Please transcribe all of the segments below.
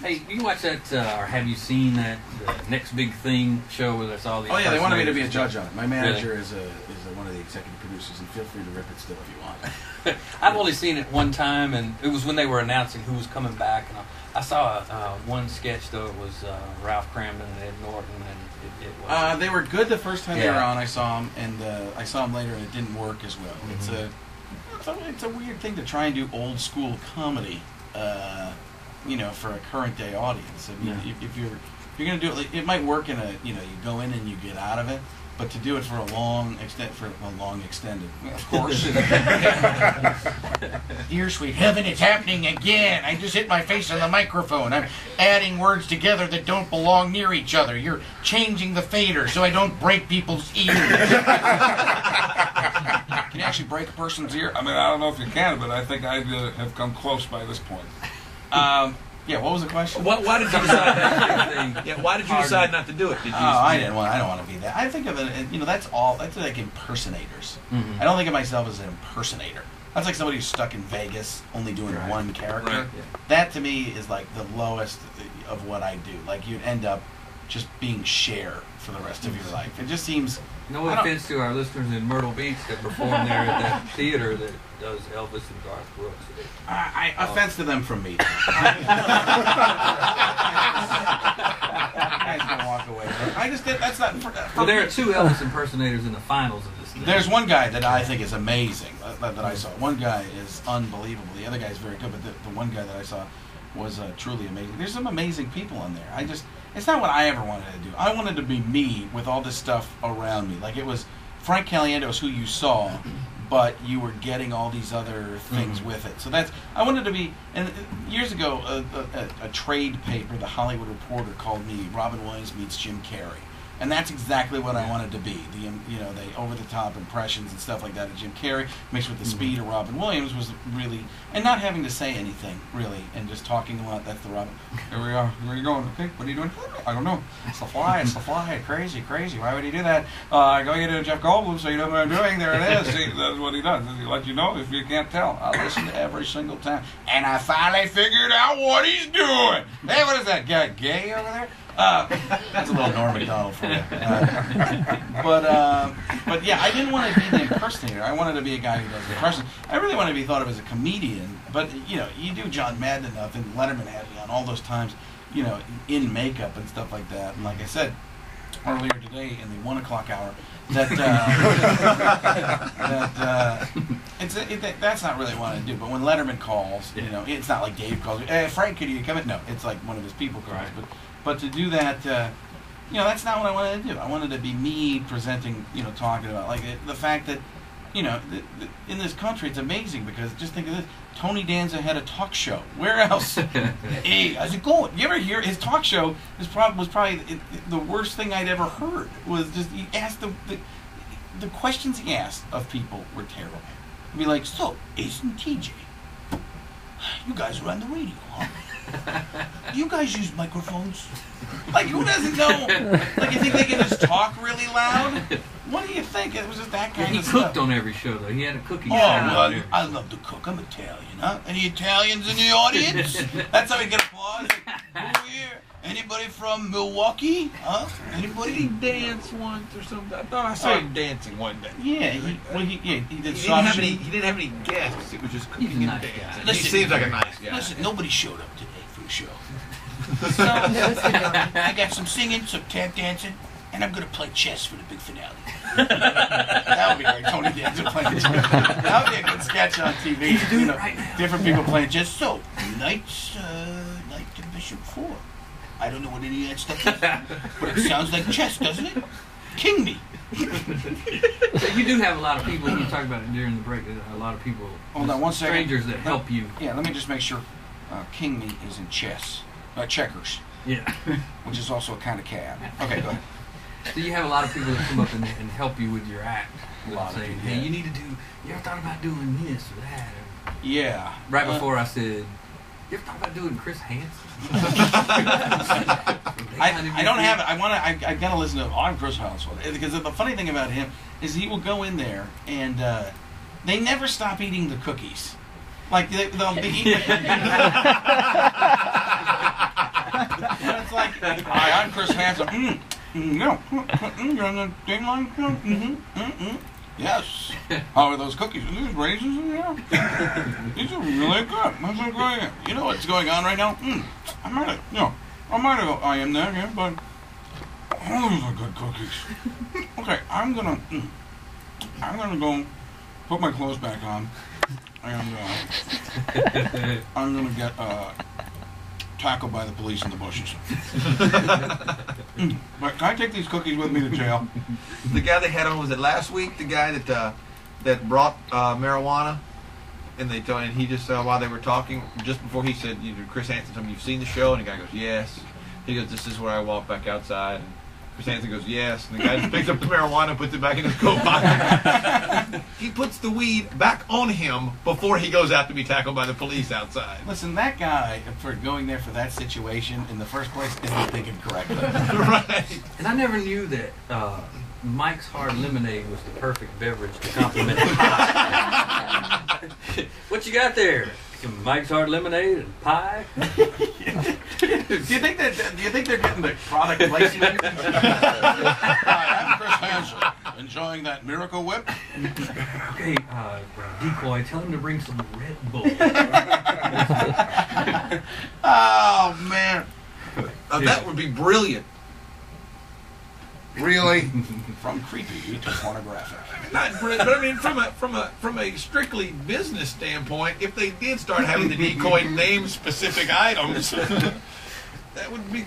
Hey, you watch that, or have you seen that Next Big Thing show where that's all the... Oh yeah, they wanted me to be a judge on it. My manager Really? is one of the executive producers, and feel free to rip it still if you want. I've only seen it one time, and it was when they were announcing who was coming back. And I saw one sketch, though. It was Ralph Cramden and Ed Norton, and it was... They were good the first time they were on. I saw them, and I saw them later, and it didn't work as well. Mm-hmm. It's a weird thing to try and do old school comedy, for a current day audience. I mean, if you're going to do it, like, it might work in you go in and you get out of it. But to do it for a long extended, of course. Dear sweet heaven, it's happening again. I just hit my face on the microphone. I'm adding words together that don't belong near each other. You're changing the fader so I don't break people's ears. Can you actually break a person's ear? I mean, I don't know if you can, but I think I have come close by this point. Yeah, what was the question? Why did you decide? Why did you decide not to do it? I don't want to be that. I think of it. That's like impersonators. Mm-hmm. I don't think of myself as an impersonator. That's like somebody who's stuck in Vegas, only doing one character. Right. Yeah. That to me is like the lowest of what I do. Like you'd end up just being Cher for the rest of your life. It just seems. No offense to our listeners in Myrtle Beach that perform there at that theater that does Elvis and Garth Brooks. Offense to them from me. Guys gonna walk away. I just did. That's not. Well, there are two Elvis impersonators in the finals of this thing. There's one guy that I think is amazing that I saw. One guy is unbelievable. The other guy is very good, but the one guy that I saw was truly amazing. There's some amazing people in there. It's not what I ever wanted to do. I wanted to be me with all this stuff around me. Like it was Frank Caliendo is who you saw, but you were getting all these other things with it. So I wanted to be. And years ago, a trade paper, the Hollywood Reporter, called me Robin Williams meets Jim Carrey. And that's exactly what I wanted to be. The over-the-top impressions and stuff like that of Jim Carrey mixed with the speed of Robin Williams was really, and not having to say anything really, and just talking a lot. That's the Robin. Here we are. Where are you going? Okay, what are you doing? I don't know. It's the fly. It's the fly. Crazy. Why would he do that? Go get Jeff Goldblum so you know what I'm doing. There it is. See, that's what he does. He lets you know if you can't tell. I listen to every single time, and I finally figured out what he's doing. Hey, what is that guy? Gay over there? That's a little Norm Macdonald for you. But yeah, I didn't want to be the impersonator. I wanted to be a guy who does impressions. I really wanted to be thought of as a comedian. But you do John Madden enough, and Letterman had me on all those times, in makeup and stuff like that. And like I said earlier today in the 1 o'clock hour, that's not really what I do. But when Letterman calls, it's not like Dave calls me. Hey, Frank, could you come in? No, it's like one of his people calls. Right. But to do that, that's not what I wanted to do. I wanted to be me presenting, talking about like the fact that, in this country it's amazing because just think of this: Tony Danza had a talk show. Where else? Hey, how's it going? You ever hear his talk show? Was probably the worst thing I'd ever heard. Was just he asked the questions he asked of people were terrible. He'd be like, "So, Ace and TJ, you guys are on the radio, huh? You guys use microphones? Like, who doesn't know? Like, you think they can just talk really loud? What do you think? It was just that kind of stuff. He cooked on every show, though. He had a cooking show. Well, I love to cook. I'm Italian, huh? Any Italians in the audience? That's how we get applause. Like, who here? Anybody from Milwaukee? Huh? Anybody? Did he dance once or something? I thought I saw him dancing one day. Yeah, he did. He didn't have any guests. It was just cooking and dancing. He seems like a nice guy. Listen, nobody showed up today for the show. So, I got some singing, some tap dancing, and I'm going to play chess for the big finale. That would be great. Tony Danza playing chess. That would be a good sketch on TV. He's doing it right now. Different people playing chess. So, knight to bishop 4. I don't know what any of that stuff is, but it sounds like chess, doesn't it? King me. So you do have a lot of people, you talked about it during the break, there's a lot of people, hold on 1 second. strangers that help you. Yeah, let me just make sure. King me is in chess. Checkers. Yeah. Which is also a kind of cab. Okay, go ahead. So you have a lot of people that come up and help you with your act. A lot of saying, people, hey, yeah. you need to do, you ever thought about doing this or that? Yeah. Right before I said, you ever thought about doing Chris Hansen? I don't have it. I gotta listen to him on Chris Hansen because the funny thing about him is he will go in there and they never stop eating the cookies. Like they'll be eating. Hi, I'm Chris Hansen. Yeah. You're on the date line? Yes. How are those cookies? Are these raisins in there? These are really good. What's going on? You know what's going on right now? I might have, I am there, yeah, but those are good cookies. Okay, I'm gonna go put my clothes back on, and I'm gonna get tackled by the police in the bushes. But can I take these cookies with me to jail? The guy they had on, was it last week? The guy that brought marijuana, and he just while they were talking, just before he said, Chris Hansen told me, "You've seen the show?" And the guy goes, "Yes." He goes, "This is where I walk back outside." And Chris Hansen goes, "Yes." And the guy just picks up the marijuana and puts it back in his coat pocket. He puts the weed back on him before he goes out to be tackled by the police outside. Listen, that guy, for going there for that situation in the first place, isn't thinking correctly. Right. And I never knew that Mike's Hard Lemonade was the perfect beverage to complement pie. What you got there? Some Mike's Hard Lemonade and pie? Do you think they're getting the product placement? Hi, I'm Chris Hansen, enjoying that Miracle Whip. Okay, Decoy, tell him to bring some Red Bull. Oh man, That would be brilliant. really? From creepy to pornographic. Not brilliant, but I mean, from a strictly business standpoint, if they did start having the Decoy name specific items, that would be.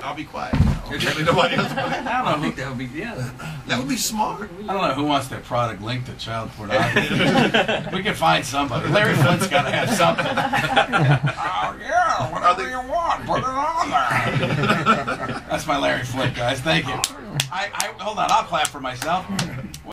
I'll be quiet. Apparently nobody else. I think that would be, That would be smart. I don't know who wants their product linked to child pornography. We can find somebody. Larry Flint's got to have something. Oh yeah, whatever you want, put it on there. That's my Larry Flint, guys. Thank you. I hold on. I'll clap for myself.